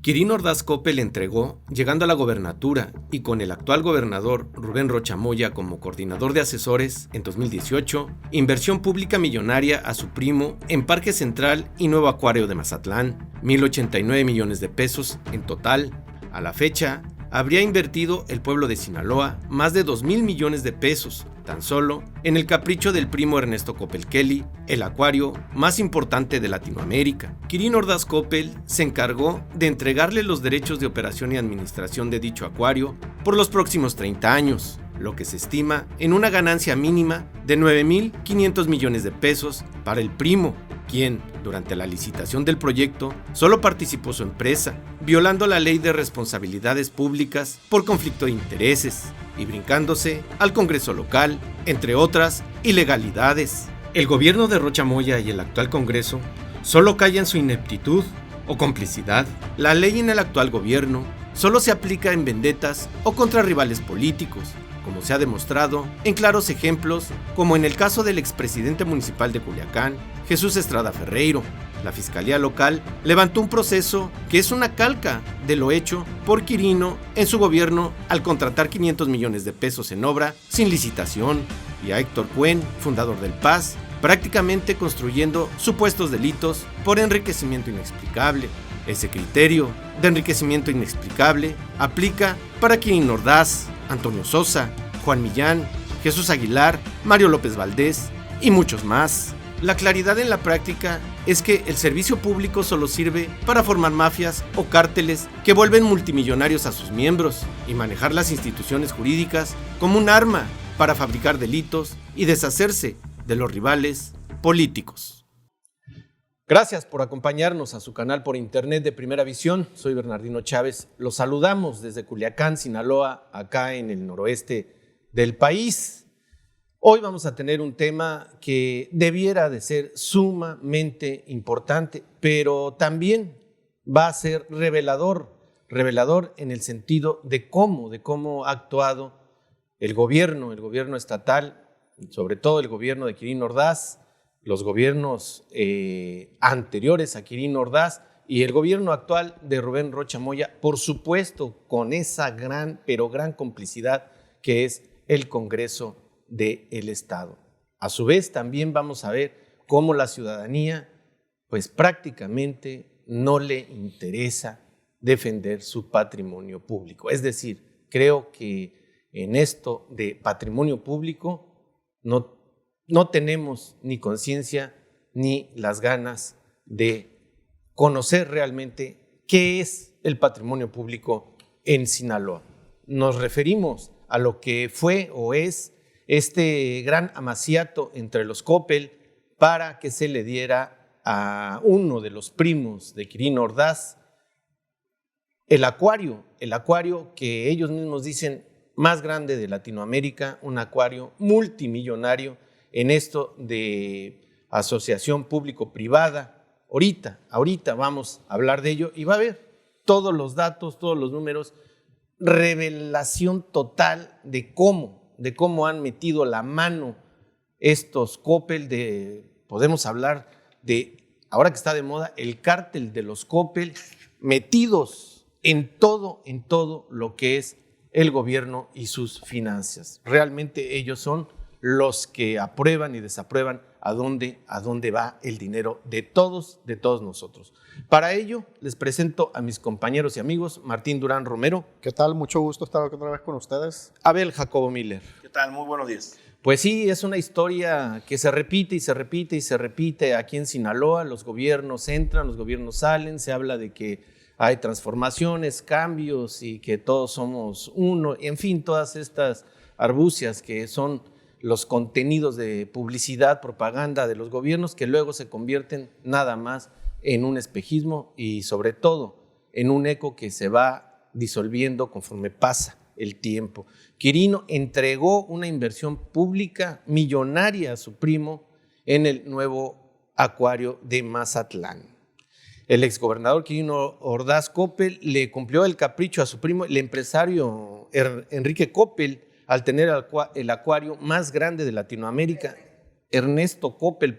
Quirino Ordaz Coppel entregó, llegando a la gobernatura y con el actual gobernador Rubén Rocha Moya como coordinador de asesores en 2018, inversión pública millonaria a su primo en Parque Central y Nuevo Acuario de Mazatlán, 1,089 millones de pesos en total. A la fecha, habría invertido el pueblo de Sinaloa más de 2,000 millones de pesos, tan solo en el capricho del primo Ernesto Coppel Kelly, el acuario más importante de Latinoamérica. Quirino Ordaz Coppel se encargó de entregarle los derechos de operación y administración de dicho acuario por los próximos 30 años, lo que se estima en una ganancia mínima de 9,500 millones de pesos para el primo, quien, durante la licitación del proyecto, solo participó su empresa, violando la ley de responsabilidades públicas por conflicto de intereses y brincándose al Congreso local, entre otras ilegalidades. El gobierno de Rocha Moya y el actual Congreso solo callan su ineptitud o complicidad. La ley en el actual gobierno solo se aplica en vendetas o contra rivales políticos, como se ha demostrado en claros ejemplos, como en el caso del expresidente municipal de Culiacán, Jesús Estrada Ferreiro. La Fiscalía Local levantó un proceso que es una calca de lo hecho por Quirino en su gobierno al contratar 500 millones de pesos en obra sin licitación, y a Héctor Cuen, fundador del PAS, prácticamente construyendo supuestos delitos por enriquecimiento inexplicable. Ese criterio de enriquecimiento inexplicable aplica para Quirino Ordaz, Antonio Sosa, Juan Millán, Jesús Aguilar, Mario López Valdés y muchos más. La claridad en la práctica es que el servicio público solo sirve para formar mafias o cárteles que vuelven multimillonarios a sus miembros y manejar las instituciones jurídicas como un arma para fabricar delitos y deshacerse de los rivales políticos. Gracias por acompañarnos a su canal por internet de Primera Visión. Soy Bernardino Chávez. Los saludamos desde Culiacán, Sinaloa, acá en el noroeste del país. Hoy vamos a tener un tema que debiera de ser sumamente importante, pero también va a ser revelador en el sentido de cómo ha actuado el gobierno estatal, sobre todo el gobierno de Quirino Ordaz, los gobiernos anteriores a Quirino Ordaz y el gobierno actual de Rubén Rocha Moya, por supuesto con esa gran complicidad que es el Congreso del Estado. A su vez, también vamos a ver cómo la ciudadanía, pues prácticamente no le interesa defender su patrimonio público. Es decir, creo que en esto de patrimonio público no tenemos ni conciencia ni las ganas de conocer realmente qué es el patrimonio público en Sinaloa. Nos referimos a lo que fue o es este gran amaciato entre los Coppel para que se le diera a uno de los primos de Quirino Ordaz el acuario que ellos mismos dicen más grande de Latinoamérica, un acuario multimillonario en esto de asociación público-privada. Ahorita vamos a hablar de ello y va a haber todos los datos, todos los números, revelación total de cómo han metido la mano estos Coppel, podemos hablar de, ahora que está de moda, el cártel de los Coppel, metidos en todo lo que es el gobierno y sus finanzas. Realmente ellos son los que aprueban y desaprueban a dónde va el dinero de todos nosotros. Para ello, les presento a mis compañeros y amigos, Martín Durán Romero. ¿Qué tal? Mucho gusto estar otra vez con ustedes. Abel Jacobo Miller. ¿Qué tal? Muy buenos días. Pues sí, es una historia que se repite aquí en Sinaloa. Los gobiernos entran, los gobiernos salen, se habla de que hay transformaciones, cambios y que todos somos uno. En fin, todas estas argucias que son los contenidos de publicidad, propaganda de los gobiernos que luego se convierten nada más en un espejismo y sobre todo en un eco que se va disolviendo conforme pasa el tiempo. Quirino entregó una inversión pública millonaria a su primo en el nuevo acuario de Mazatlán. El exgobernador Quirino Ordaz Coppel le cumplió el capricho a su primo, el empresario Enrique Coppel, al tener el acuario más grande de Latinoamérica, Ernesto Coppel,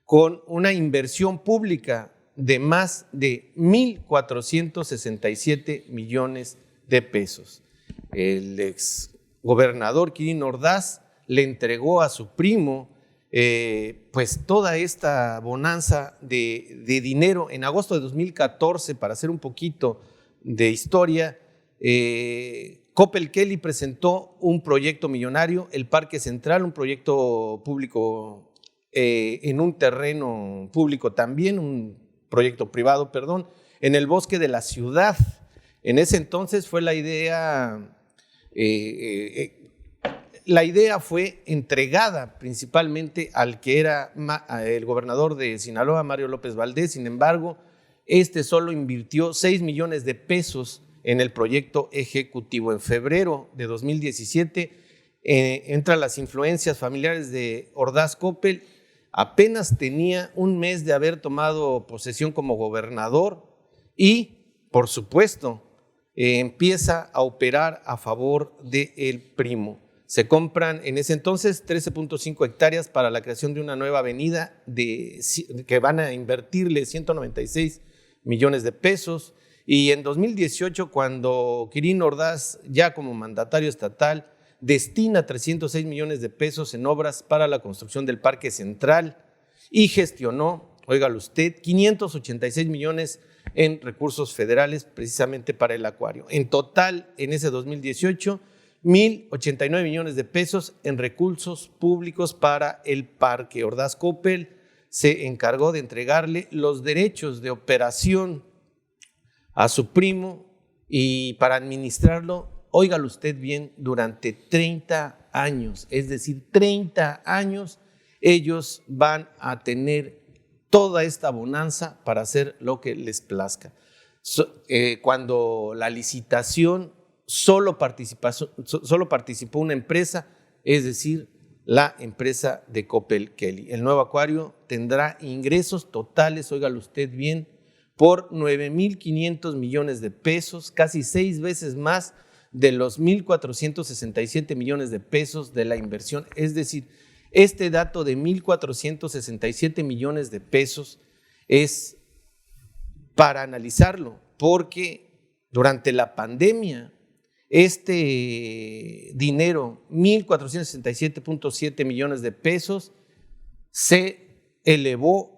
con una inversión pública de más de 1,467 millones de pesos. El ex gobernador Quirino Ordaz le entregó a su primo pues toda esta bonanza de dinero en agosto de 2014. Para hacer un poquito de historia, Coppel Kelly presentó un proyecto millonario, el Parque Central, un proyecto público en un terreno público también, un proyecto privado, perdón, en el bosque de la ciudad. En ese entonces fue la idea fue entregada principalmente al que era el gobernador de Sinaloa, Mario López Valdés. Sin embargo, este solo invirtió 6 millones de pesos en el proyecto ejecutivo. En febrero de 2017 entran las influencias familiares de Ordaz Coppel. Apenas tenía un mes de haber tomado posesión como gobernador y, por supuesto, empieza a operar a favor del primo. Se compran en ese entonces 13.5 hectáreas para la creación de una nueva avenida que van a invertirle 196 millones de pesos. Y en 2018, cuando Quirino Ordaz, ya como mandatario estatal, destina 306 millones de pesos en obras para la construcción del Parque Central y gestionó, óigalo usted, 586 millones en recursos federales precisamente para el acuario. En total, en ese 2018, 1,089 millones de pesos en recursos públicos para el parque. Ordaz Coppel se encargó de entregarle los derechos de operación a su primo y para administrarlo, óigalo usted bien, durante 30 años, es decir, 30 años ellos van a tener toda esta bonanza para hacer lo que les plazca. Cuando la licitación solo participó una empresa, es decir, la empresa de Coppel Kelly. El nuevo acuario tendrá ingresos totales, óigalo usted bien, por 9,500 millones de pesos, casi 6 veces más de los 1,467 millones de pesos de la inversión. Es decir, este dato de 1,467 millones de pesos es para analizarlo, porque durante la pandemia este dinero, 1,467.7 millones de pesos, se elevó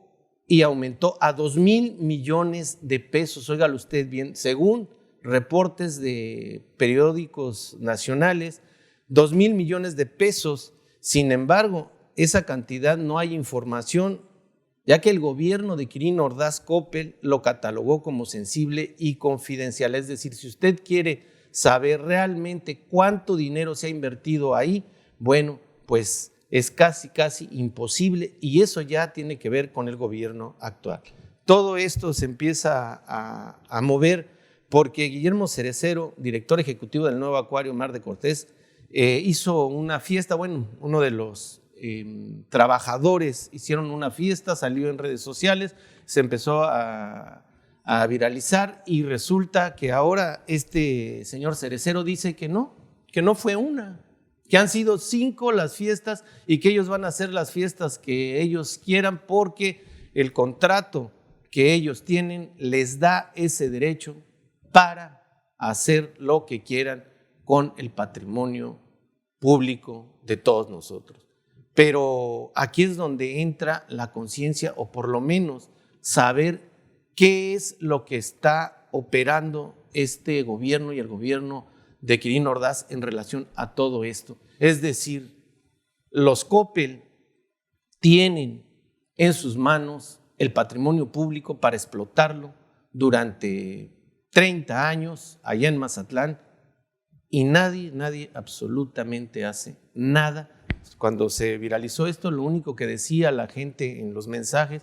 y aumentó a 2,000 millones de pesos. Óigalo usted bien, según reportes de periódicos nacionales, 2,000 millones de pesos. Sin embargo, esa cantidad no hay información, ya que el gobierno de Quirino Ordaz Coppel lo catalogó como sensible y confidencial. Es decir, si usted quiere saber realmente cuánto dinero se ha invertido ahí, bueno, pues es casi imposible, y eso ya tiene que ver con el gobierno actual. Todo esto se empieza a mover porque Guillermo Cerecero, director ejecutivo del nuevo acuario Mar de Cortés, hizo una fiesta. Bueno, uno de los trabajadores hicieron una fiesta, salió en redes sociales, se empezó a viralizar, y resulta que ahora este señor Cerecero dice que no fue una, que han sido 5 las fiestas y que ellos van a hacer las fiestas que ellos quieran porque el contrato que ellos tienen les da ese derecho para hacer lo que quieran con el patrimonio público de todos nosotros. Pero aquí es donde entra la conciencia, o por lo menos saber qué es lo que está operando este gobierno y el gobierno de Quirino Ordaz en relación a todo esto. Es decir, los Coppel tienen en sus manos el patrimonio público para explotarlo durante 30 años allá en Mazatlán, y nadie absolutamente hace nada. Cuando se viralizó esto, lo único que decía la gente en los mensajes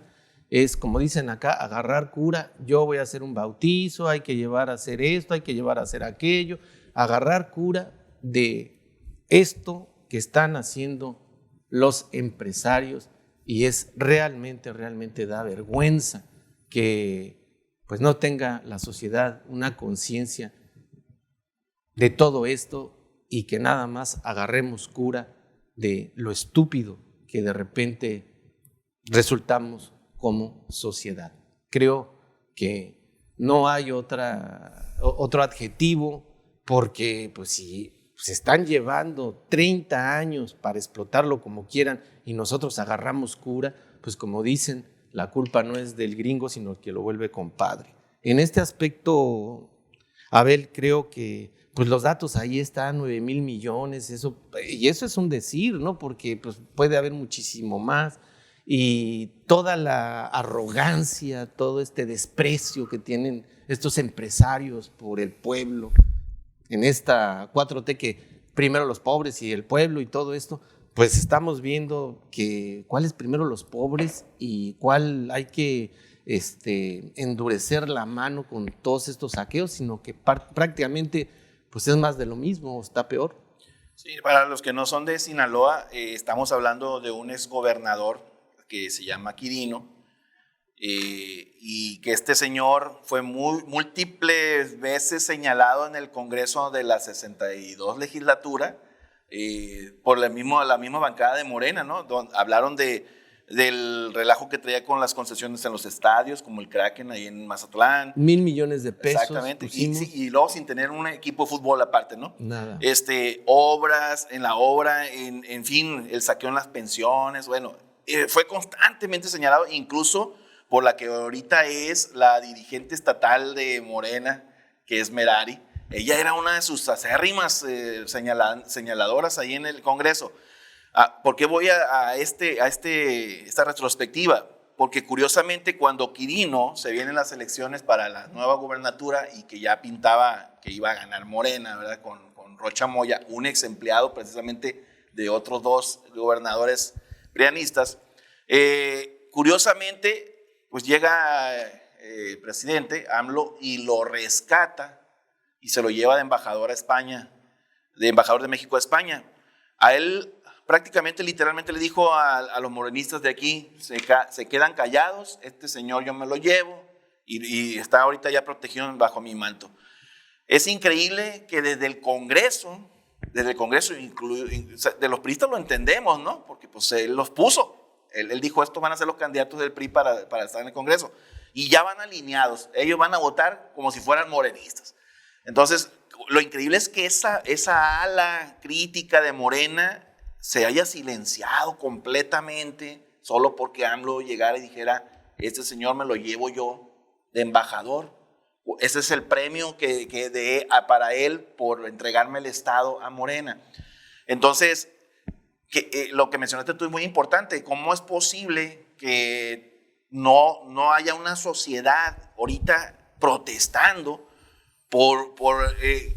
es, como dicen acá, agarrar cura. Yo voy a hacer un bautizo, hay que llevar a hacer esto, hay que llevar a hacer aquello, agarrar cura de esto que están haciendo los empresarios, y es realmente da vergüenza que pues no tenga la sociedad una conciencia de todo esto, y que nada más agarremos cura de lo estúpido que de repente resultamos como sociedad. creo que no hay otro adjetivo, porque pues si se están llevando 30 años para explotarlo como quieran y nosotros agarramos cura, pues como dicen, la culpa no es del gringo, sino que lo vuelve compadre. En este aspecto, Abel, creo que pues los datos ahí están, 9,000 millones, y eso es un decir, ¿no? Porque pues, puede haber muchísimo más. Y toda la arrogancia, todo este desprecio que tienen estos empresarios por el pueblo, en esta 4T que primero los pobres y el pueblo y todo esto, pues estamos viendo que cuál es primero los pobres y cuál hay que endurecer la mano con todos estos saqueos, sino que prácticamente pues es más de lo mismo, está peor. Sí, para los que no son de Sinaloa, estamos hablando de un exgobernador que se llama Quirino, y que este señor fue múltiples veces señalado en el Congreso de la 62 legislatura por la misma bancada de Morena, ¿no? Hablaron del relajo que traía con las concesiones en los estadios, como el Kraken ahí en Mazatlán. 1,000 millones de pesos. Exactamente, y luego sin tener un equipo de fútbol aparte, ¿no? Nada. Obras, en fin, el saqueo en las pensiones, bueno, fue constantemente señalado, incluso por la que ahorita es la dirigente estatal de Morena, que es Merari. Ella era una de sus acérrimas señaladoras ahí en el Congreso. ¿Por qué voy a esta retrospectiva? Porque curiosamente cuando Quirino se vienen las elecciones para la nueva gubernatura y que ya pintaba que iba a ganar Morena, ¿verdad? Con Rocha Moya, un ex empleado precisamente de otros dos gobernadores prianistas, curiosamente pues llega el presidente AMLO y lo rescata y se lo lleva de embajador a España, de embajador de México a España. A él prácticamente, literalmente le dijo a los morenistas de aquí, se quedan callados, este señor yo me lo llevo y está ahorita ya protegido bajo mi manto. Es increíble que desde el Congreso, de los priistas lo entendemos, ¿no? Porque pues él los puso. Él dijo, estos van a ser los candidatos del PRI para estar en el Congreso. Y ya van alineados. Ellos van a votar como si fueran morenistas. Entonces, lo increíble es que esa ala crítica de Morena se haya silenciado completamente solo porque AMLO llegara y dijera, este señor me lo llevo yo de embajador. Ese es el premio que dé para él por entregarme el Estado a Morena. Entonces, lo que mencionaste tú es muy importante. ¿Cómo es posible que no haya una sociedad ahorita protestando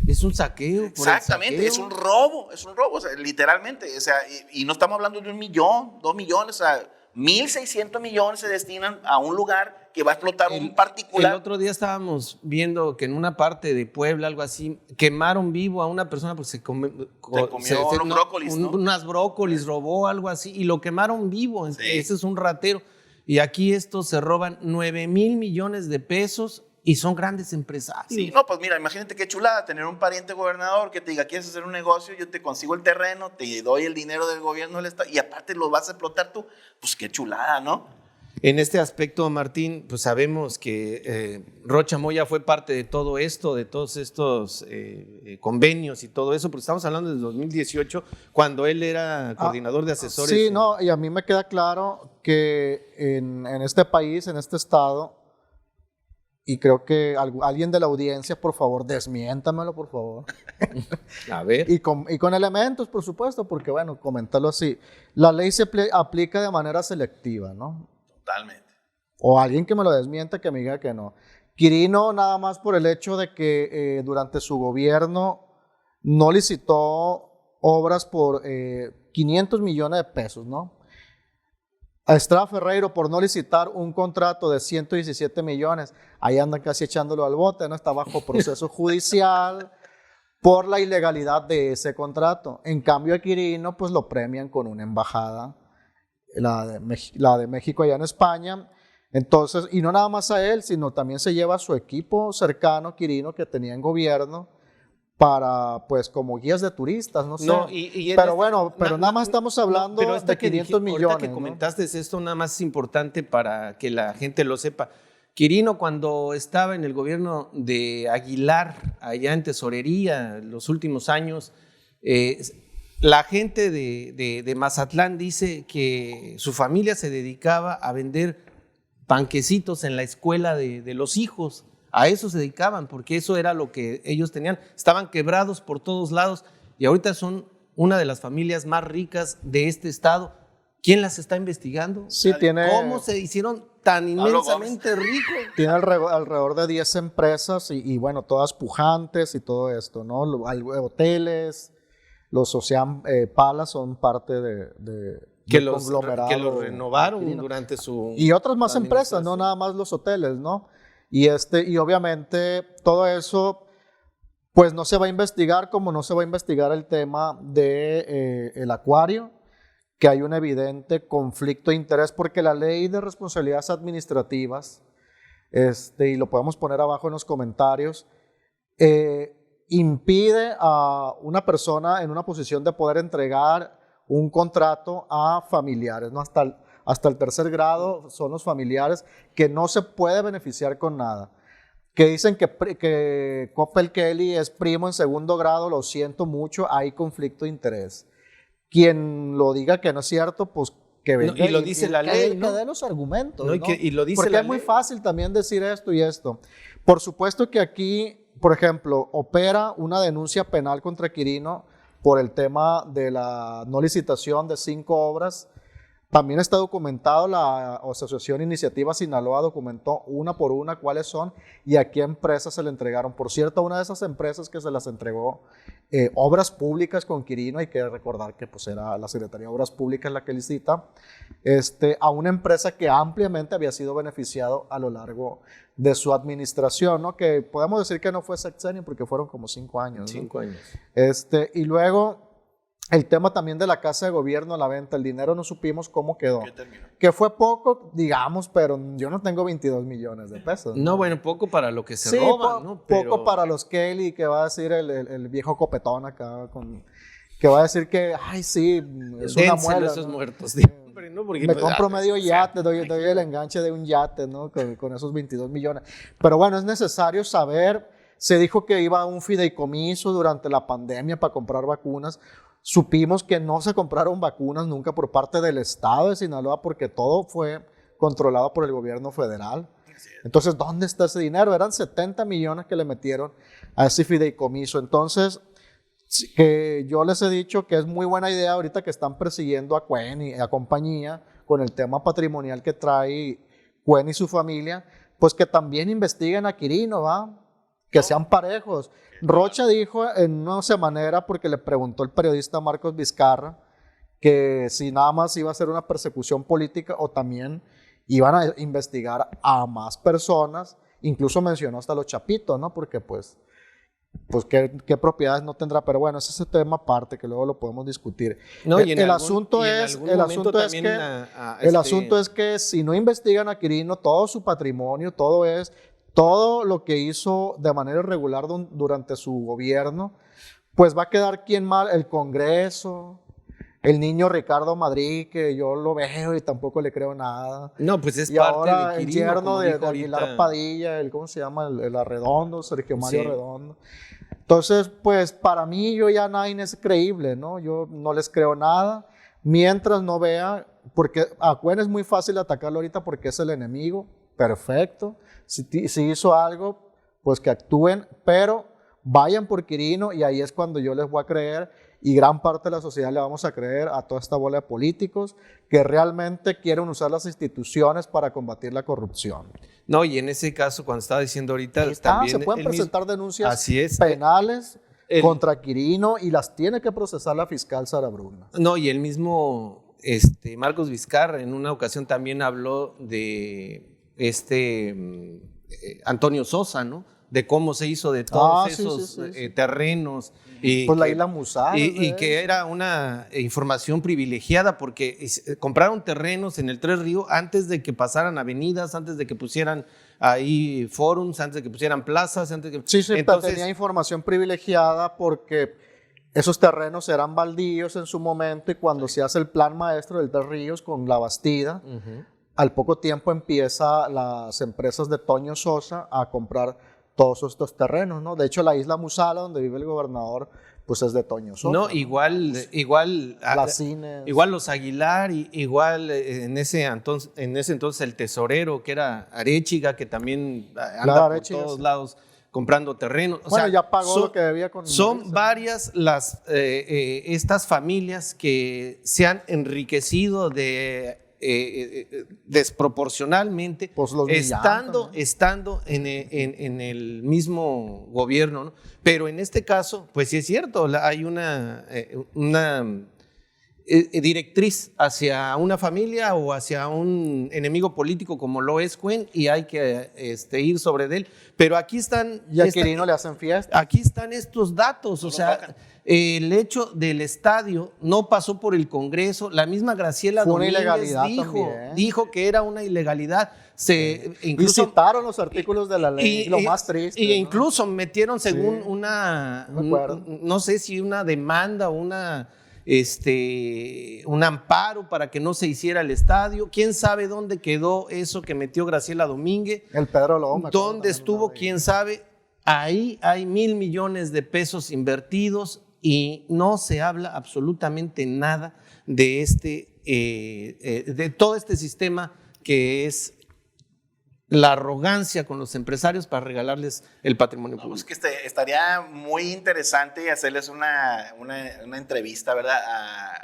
es un saqueo? Exactamente, es un robo, o sea, literalmente. O sea, y no estamos hablando de 1 millón, 2 millones, o sea, 1,600 millones se destinan a un lugar que va a explotar un particular. El otro día estábamos viendo que en una parte de Puebla, algo así, quemaron vivo a una persona porque se comió unos brócolis, ¿no? Unas brócolis, robó algo así y lo quemaron vivo. Sí. Ese es un ratero. Y aquí estos se roban 9,000 millones de pesos y son grandes empresarios. Sí, no, pues mira, imagínate qué chulada tener un pariente gobernador que te diga, ¿quieres hacer un negocio? Yo te consigo el terreno, te doy el dinero del gobierno del Estado y aparte lo vas a explotar tú. Pues qué chulada, ¿no? En este aspecto, Martín, pues sabemos que Rocha Moya fue parte de todo esto, de todos estos convenios y todo eso, porque estamos hablando del 2018, cuando él era coordinador de asesores. Sí, no, y a mí me queda claro que en este país, en este estado, y creo que alguien de la audiencia, por favor, desmiéntamelo, por favor. A ver. Y con elementos, por supuesto, porque, bueno, comentarlo así. La ley se aplica de manera selectiva, ¿no? Totalmente. O alguien que me lo desmienta, que me diga que no. Quirino, nada más por el hecho de que durante su gobierno no licitó obras por 500 millones de pesos, ¿no? A Estrada Ferreiro por no licitar un contrato de 117 millones, ahí andan casi echándolo al bote, ¿no? Está bajo proceso judicial por la ilegalidad de ese contrato. En cambio a Quirino pues lo premian con una embajada, la de México allá en España. Entonces, y no nada más a él, sino también se lleva a su equipo cercano, Quirino, que tenía en gobierno, para, pues, como guías de turistas, no sé. No, pero bueno, pero nada más estamos hablando de 500 millones. Ahorita que comentaste esto, nada más es importante para que la gente lo sepa. Quirino, cuando estaba en el gobierno de Aguilar, allá en Tesorería, los últimos años, la gente de Mazatlán dice que su familia se dedicaba a vender panquecitos en la escuela de los hijos. A eso se dedicaban, porque eso era lo que ellos tenían. Estaban quebrados por todos lados y ahorita son una de las familias más ricas de este estado. ¿Quién las está investigando? Sí, ¿Cómo se hicieron tan inmensamente ricos? Tiene alrededor de 10 empresas y bueno, todas pujantes y todo esto, ¿no? Hoteles, los Ocean Palace son parte de conglomerado. Que los renovaron durante su... Y otras más empresas, no nada más los hoteles, ¿no? Y obviamente todo eso, pues no se va a investigar como no se va a investigar el tema de el acuario, que hay un evidente conflicto de interés porque la ley de responsabilidades administrativas, y lo podemos poner abajo en los comentarios, impide a una persona en una posición de poder entregar un contrato a familiares, ¿no? Hasta el tercer grado son los familiares que no se puede beneficiar con nada. Que dicen que Coppel Kelly es primo en segundo grado, lo siento mucho, hay conflicto de interés. Quien lo diga que no es cierto, pues que venga y lo dice la ley, que dé los argumentos, ¿no? Y lo dice porque la es muy ley. fácil también decir esto y esto. Por supuesto que aquí, por ejemplo, opera una denuncia penal contra Quirino por el tema de la no licitación de 5 obras. También está documentado, la Asociación Iniciativa Sinaloa documentó una por una cuáles son y a qué empresas se le entregaron. Por cierto, una de esas empresas que se las entregó Obras Públicas con Quirino, hay que recordar que pues, era la Secretaría de Obras Públicas la que licita, a una empresa que ampliamente había sido beneficiado a lo largo de su administración, ¿no? Que podemos decir que no fue sexenio porque fueron como 5 años. ¿no? 5 años. Y luego el tema también de la casa de gobierno, la venta, el dinero no supimos cómo quedó. Que fue poco, digamos, pero yo no tengo 22 millones de pesos. No, bueno, poco para lo que se sí, roban, ¿no? Pero... Poco para los Kelly, que va a decir el viejo copetón acá, que va a decir que, ay, sí, es una muela. Esos ¿no? muertos. ¿no? Porque me compro medio yate, doy el enganche de un yate, ¿no? Con esos 22 millones. Pero bueno, es necesario saber, se dijo que iba a un fideicomiso durante la pandemia para comprar vacunas. Supimos que no se compraron vacunas nunca por parte del Estado de Sinaloa porque todo fue controlado por el gobierno federal. Entonces, ¿dónde está ese dinero? Eran 70 millones que le metieron a ese fideicomiso. Entonces, que yo les he dicho que es muy buena idea ahorita que están persiguiendo a Cuen y a compañía con el tema patrimonial que trae Cuen y su familia, pues que también investiguen a Quirino, ¿va? Que sean parejos. Rocha dijo en una semanera, porque le preguntó el periodista Marcos Vizcarra, que si nada más iba a ser una persecución política o también iban a investigar a más personas, incluso mencionó hasta los chapitos, ¿no? Porque pues qué propiedades no tendrá, pero bueno, ese es ese tema aparte que luego lo podemos discutir. No, el asunto es que si no investigan a Quirino, todo su patrimonio, todo lo que hizo de manera irregular durante su gobierno, pues va a quedar quién mal, el Congreso, el niño Ricardo Madrid, que yo lo veo y tampoco le creo nada. No, pues es y parte ahora de Quirino, el yerno de ahorita... Aguilar Padilla, ¿cómo se llama? El Arredondo, Sergio Mario Arredondo. Entonces, pues para mí yo ya nadie es creíble, ¿no? Yo no les creo nada, mientras no vea, porque a Cuen es muy fácil atacarlo ahorita porque es el enemigo, perfecto. Si hizo algo, pues que actúen, pero vayan por Quirino y ahí es cuando yo les voy a creer y gran parte de la sociedad le vamos a creer a toda esta bola de políticos que realmente quieren usar las instituciones para combatir la corrupción. No, y en ese caso, cuando estaba diciendo ahorita, también se pueden presentar denuncias penales contra Quirino y las tiene que procesar la fiscal Sara Bruna. No, y el mismo Marcos Vizcarra en una ocasión también habló de Antonio Sosa, ¿no? De cómo se hizo de todos esos terrenos. Y pues la isla Musar. Y que era una información privilegiada porque compraron terrenos en el Tres Ríos antes de que pasaran avenidas, antes de que pusieran ahí forums, antes de que pusieran plazas. Entonces, tenía información privilegiada porque esos terrenos eran baldíos en su momento y cuando se hace el plan maestro del Tres Ríos con La Bastida, al poco tiempo empieza las empresas de Toño Sosa a comprar todos estos terrenos, ¿no? De hecho, la isla Musala, donde vive el gobernador, pues es de Toño Sosa. No, igual Las cines. igual los Aguilar, igual en ese entonces el tesorero, que era Arechiga, que también anda Claro, por Arechiga, todos sí. lados comprando terrenos. O Bueno, sea, ya pagó lo que debía con son Mauricio. varias estas familias que se han enriquecido desproporcionalmente Pues los Millán también. estando en el mismo gobierno, ¿no? Pero en este caso, pues sí es cierto, hay una directriz hacia una familia o hacia un enemigo político como lo es Cuen, y hay que ir sobre él. Pero aquí están... Y a Quirino le hacen fiesta. Aquí están estos datos, o sea, el hecho del estadio no pasó por el Congreso. La misma Graciela Fue una Domínguez ilegalidad también. dijo que era una ilegalidad. Y citaron los artículos de la ley, lo más triste. Y ¿no? incluso metieron según Sí, me acuerdo. no sé si una demanda o un amparo para que no se hiciera el estadio. ¿Quién sabe dónde quedó eso que metió Graciela Domínguez? El Pedro Lobo. me acuerdo ¿Dónde también, estuvo? ¿no? ¿Quién sabe? Ahí hay 1,000 millones de pesos invertidos y no se habla absolutamente nada de de todo este sistema que es la arrogancia con los empresarios para regalarles el patrimonio público. Pues que estaría muy interesante hacerles una entrevista, ¿verdad?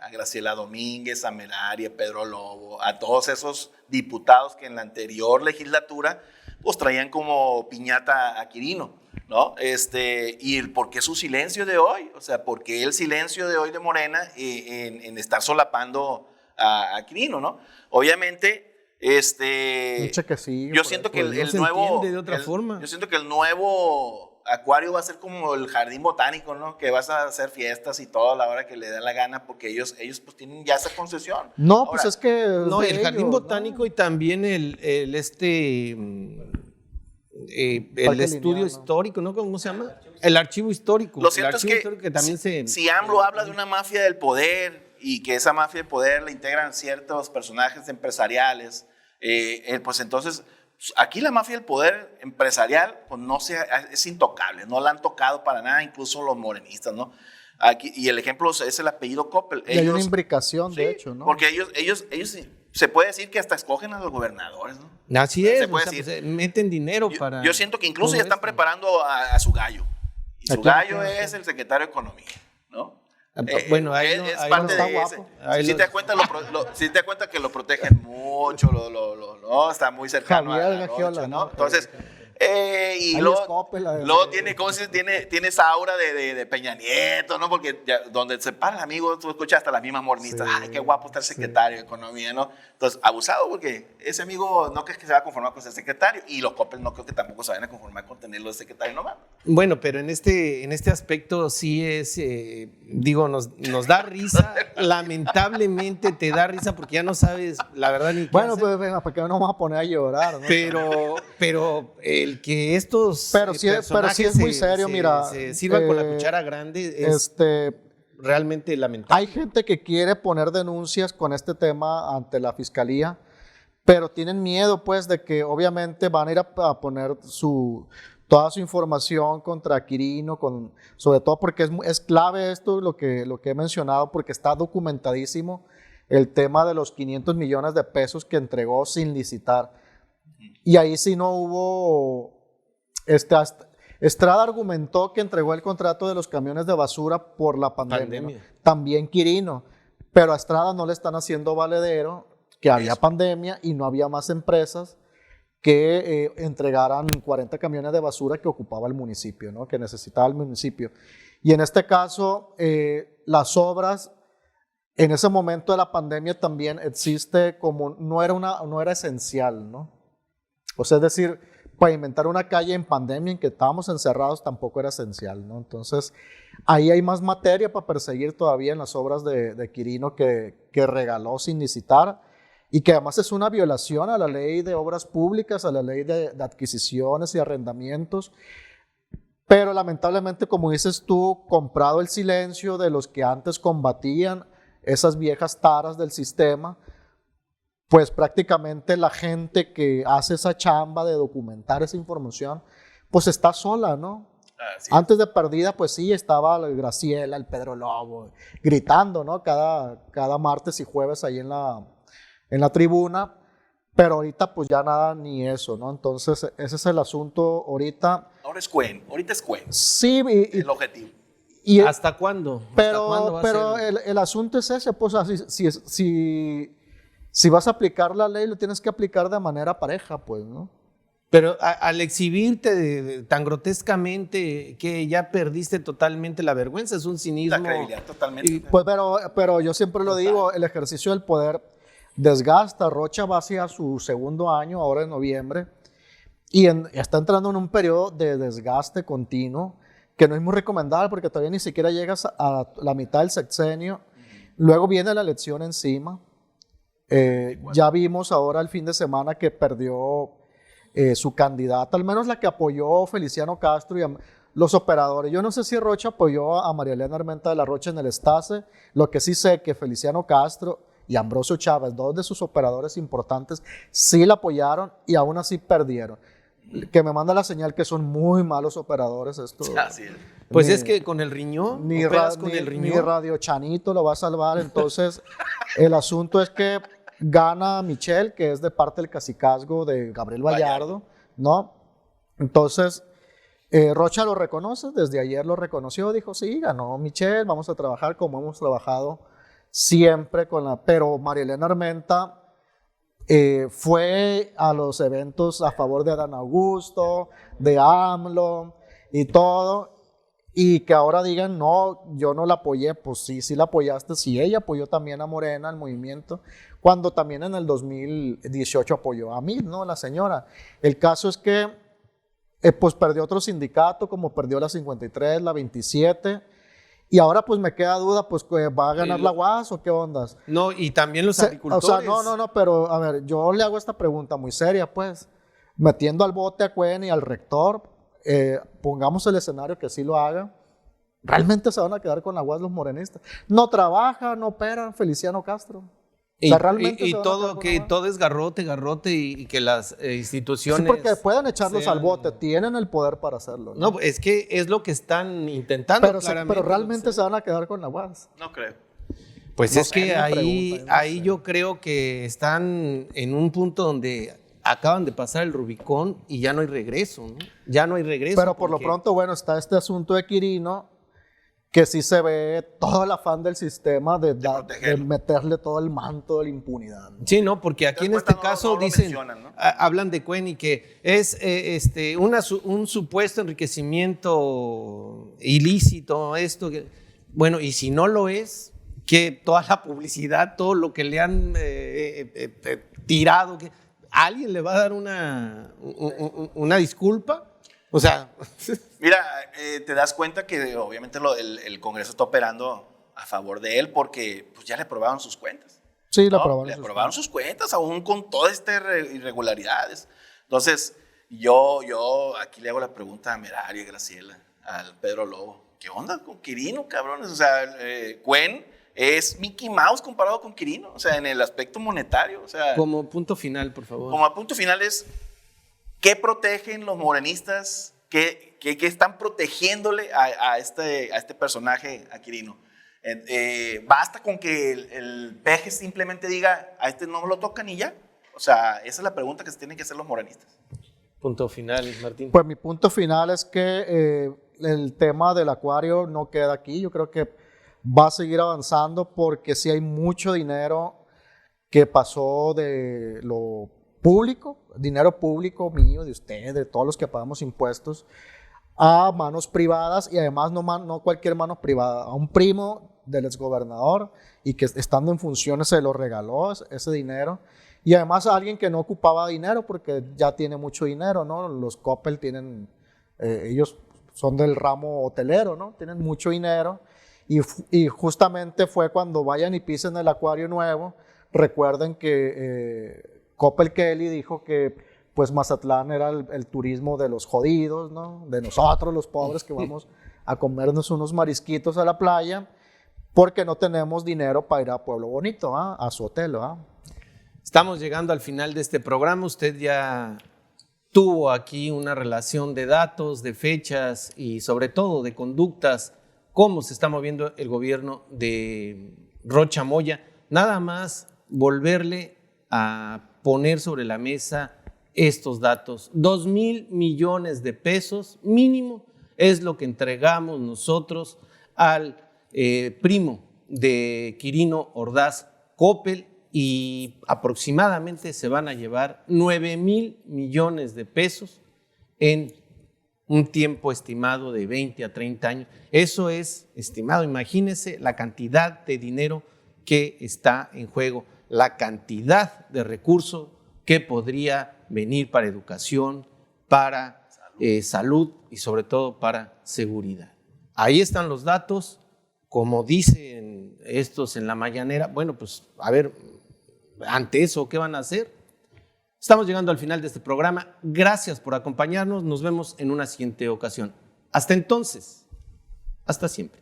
A Graciela Domínguez, a Merari, a Pedro Lobo, a todos esos diputados que en la anterior legislatura pues traían como piñata a Quirino, ¿no? Y el por qué su silencio de hoy, o sea, por qué el silencio de hoy de Morena en estar solapando a Quirino, ¿no? Obviamente... Un chequecillo. yo siento que no el se nuevo entiende de otra forma. Yo siento que el nuevo acuario va a ser como el jardín botánico, ¿no? Que vas a hacer fiestas y todo a la hora que le dé la gana, porque ellos pues tienen ya esa concesión. No, Ahora, pues es que... No, de el jardín ellos, botánico, ¿no? y también el Parque estudio lineal, ¿no? histórico, ¿no? ¿Cómo se llama? El archivo histórico. Lo El cierto es archivo que, histórico también si AMLO habla de una mafia del poder y que esa mafia del poder la integran ciertos personajes empresariales, pues entonces aquí la mafia del poder empresarial pues es intocable, no la han tocado para nada, incluso los morenistas, ¿no? Aquí, y el ejemplo es el apellido Coppel. Y hay una imbricación, de hecho, ¿no? Porque ellos se puede decir que hasta escogen a los gobernadores, ¿no? Así es, Se puede o sea, decir. pues, meten dinero para... Yo siento que incluso todo ya están esto. preparando a su gallo. Y su ¿A quién? gallo es el secretario de Economía, ¿no? Bueno, ahí es ahí parte está de ese. guapo. Ahí Si lo- te das cuenta, si te das cuenta que lo protegen mucho, no, está muy cercano Javier a la Gagiola, noche, ¿no? ¿no? Entonces, y Ahí luego, es Coppel, luego tiene, ¿cómo se dice? Tiene esa aura de Peña Nieto, ¿no? Porque donde se para el amigo, tú escuchas hasta las mismas mornistas, Sí, ay, qué guapo está el secretario de Economía, ¿no? Entonces, abusado, porque ese amigo no crees que se va a conformar con ser secretario, y los Coppel no creo que tampoco se vayan a conformar con tenerlo de secretario nomás. Bueno, pero en este aspecto sí es, digo, nos da risa, lamentablemente te da risa porque ya no sabes la verdad ni qué Bueno, hacer. pues venga, ¿para qué no vamos a poner a llorar? ¿No? Pero el que estos Pero sí es muy serio, mira, se sirvan con la cuchara grande es realmente lamentable. Hay gente que quiere poner denuncias con este tema ante la fiscalía, pero tienen miedo, pues, de que obviamente van a ir a poner toda su información contra Quirino, sobre todo porque es clave esto, lo que he mencionado, porque está documentadísimo el tema de los 500 millones de pesos que entregó sin licitar. Y ahí sí no hubo... Estrada argumentó que entregó el contrato de los camiones de basura por la pandemia. ¿no? También Quirino, pero a Estrada no le están haciendo valedero que había pandemia y no había más empresas que entregaran 40 camiones de basura que ocupaba el municipio, ¿no? Que necesitaba el municipio. Y en este caso, las obras, en ese momento de la pandemia también existe como, no era esencial, ¿no? O sea, es decir, pavimentar una calle en pandemia en que estábamos encerrados tampoco era esencial, ¿no? Entonces, ahí hay más materia para perseguir todavía en las obras de Quirino que regaló sin licitar y que además es una violación a la ley de obras públicas, a la ley de adquisiciones y arrendamientos. Pero lamentablemente, como dices tú, comprado el silencio de los que antes combatían esas viejas taras del sistema, pues prácticamente la gente que hace esa chamba de documentar esa información, pues está sola, ¿no? Sí. Antes de Perdida, pues sí, estaba el Graciela, el Pedro Lobo, gritando, ¿no? Cada martes y jueves ahí en la tribuna, pero ahorita pues ya nada ni eso, ¿no? Entonces ese es el asunto ahorita. Ahora es Cuen, ahorita es Cuen. Sí, El objetivo. ¿Hasta cuándo? Pero el asunto es ese, pues si vas a aplicar la ley, lo tienes que aplicar de manera pareja, pues, ¿no? Pero al exhibirte tan grotescamente que ya perdiste totalmente la vergüenza, es un cinismo. La credibilidad totalmente. Pues, pero yo siempre lo digo, el ejercicio del poder desgasta. Rocha va hacia su segundo año, ahora en noviembre, y está entrando en un periodo de desgaste continuo, que no es muy recomendable porque todavía ni siquiera llegas a la mitad del sexenio. Luego viene la elección encima. Ya vimos ahora el fin de semana que perdió su candidata, al menos la que apoyó Feliciano Castro y los operadores. Yo no sé si Rocha apoyó a María Elena Armenta de la Rocha en el Estase. Lo que sí sé que Feliciano Castro y Ambrosio Chávez, dos de sus operadores importantes, sí la apoyaron y aún así perdieron. Que me manda la señal que son muy malos operadores esto. Así es. Pues es que con el riñón, ni Radio Chanito lo va a salvar. Entonces, el asunto es que gana Michelle, que es de parte del cacicazgo de Gabriel Vallardo, ¿no? Entonces, Rocha lo reconoce, desde ayer lo reconoció, dijo, sí, ganó Michelle, vamos a trabajar como hemos trabajado siempre con la... Pero María Elena Armenta fue a los eventos a favor de Adán Augusto, de AMLO y todo, y que ahora digan, no, yo no la apoyé. Pues sí la apoyaste, sí, ella apoyó también a Morena, el movimiento, cuando también en el 2018 apoyó a mí, ¿no? La señora. El caso es que pues perdió otro sindicato, como perdió la 53, la 27, y ahora pues me queda duda, pues ¿va a ganar la UAS o qué ondas? No, y también los agricultores. O sea, no, pero a ver, yo le hago esta pregunta muy seria, pues, metiendo al bote a Cuen y al rector, pongamos el escenario que sí lo haga, ¿realmente se van a quedar con la UAS los morenistas? No trabaja, no operan, Feliciano Castro. Y todo es garrote y que las instituciones... Sí, porque pueden echarlos al bote, tienen el poder para hacerlo. No, es que es lo que están intentando. Pero realmente se van a quedar con la UAS. No creo. Pues no es que ahí yo creo que están en un punto donde acaban de pasar el Rubicón y ya no hay regreso, ¿no? Ya no hay regreso. Pero por lo pronto, bueno, está este asunto de Quirino, que sí se ve todo el afán del sistema de meterle todo el manto de la impunidad, ¿no? Sí, no, porque aquí en este caso dicen, ¿no? Hablan de Cuen y que es un supuesto enriquecimiento ilícito, esto. Bueno, y si no lo es, que toda la publicidad, todo lo que le han tirado, que ¿alguien le va a dar una disculpa? O sea... Mira, te das cuenta que obviamente el Congreso está operando a favor de él porque pues, ya le aprobaron sus cuentas. Sí, le aprobaron sus cuentas, aún con todas estas irregularidades. Entonces, yo aquí le hago la pregunta a Meraria, Graciela, al Pedro Lobo. ¿Qué onda con Quirino, cabrones? O sea, Cuen es Mickey Mouse comparado con Quirino, o sea, en el aspecto monetario. O sea, como punto final, por favor. Como punto final es... ¿Qué protegen los morenistas? ¿Qué están protegiéndole a este personaje, a Quirino? ¿Basta con que el peje simplemente diga, a este no me lo tocan y ya? O sea, esa es la pregunta que se tienen que hacer los morenistas. Punto final, Martín. Pues mi punto final es que el tema del acuario no queda aquí. Yo creo que va a seguir avanzando porque sí hay mucho dinero que pasó de lo público, dinero público mío, de usted, de todos los que pagamos impuestos, a manos privadas, y además no cualquier mano privada, a un primo del exgobernador y que estando en funciones se lo regaló ese dinero, y además a alguien que no ocupaba dinero porque ya tiene mucho dinero, ¿no? Los Coppel tienen, ellos son del ramo hotelero, ¿no? Tienen mucho dinero, y justamente fue cuando vayan y pisen el acuario nuevo, recuerden que Coppel Kelly dijo que pues Mazatlán era el turismo de los jodidos, ¿no? De nosotros los pobres que vamos a comernos unos marisquitos a la playa porque no tenemos dinero para ir a Pueblo Bonito, a su hotel, ¿ah? Estamos llegando al final de este programa. Usted ya tuvo aquí una relación de datos, de fechas y sobre todo de conductas, cómo se está moviendo el gobierno de Rocha Moya. Nada más volverle a poner sobre la mesa estos datos. 2,000 millones de pesos mínimo es lo que entregamos nosotros al primo de Quirino Ordaz Coppel, y aproximadamente se van a llevar 9,000 millones de pesos en un tiempo estimado de 20 a 30 años. Eso es estimado. Imagínense la cantidad de dinero que está en juego, la cantidad de recursos que podría venir para educación, para salud y sobre todo para seguridad. Ahí están los datos. Como dicen estos en la mañanera, bueno, pues a ver, ante eso, ¿qué van a hacer? Estamos llegando al final de este programa. Gracias por acompañarnos. Nos vemos en una siguiente ocasión. Hasta entonces, hasta siempre.